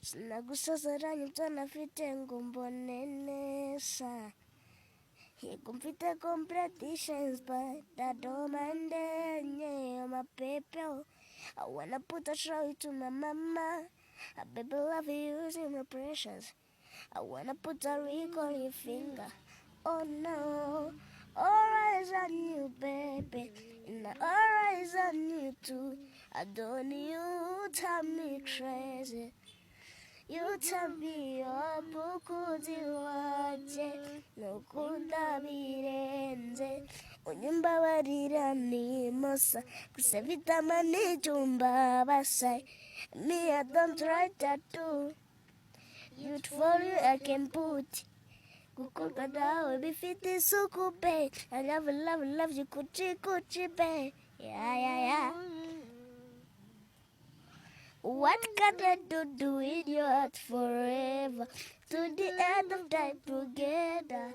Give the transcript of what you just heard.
Sinagusazaranya mtwana fite ngumbonenesa. He complete competitions, but I don't mind it. Yeah, my paper. I wanna put a show to my mama. I baby love you using my precious. I wanna put a ring on your finger. Oh no, all eyes on you, baby. And all eyes on you too. I don't need you, tell me crazy. You tell me your bukuzi waje Nukunda birenze Unyumbabarira ni mosa Kusevita mani jumba basai Me I don't write tattoo You'd for you I can put Kukuka dawe bifiti sukupe I love you kuchi be Yeah What can I do with your heart forever? To the end of time together.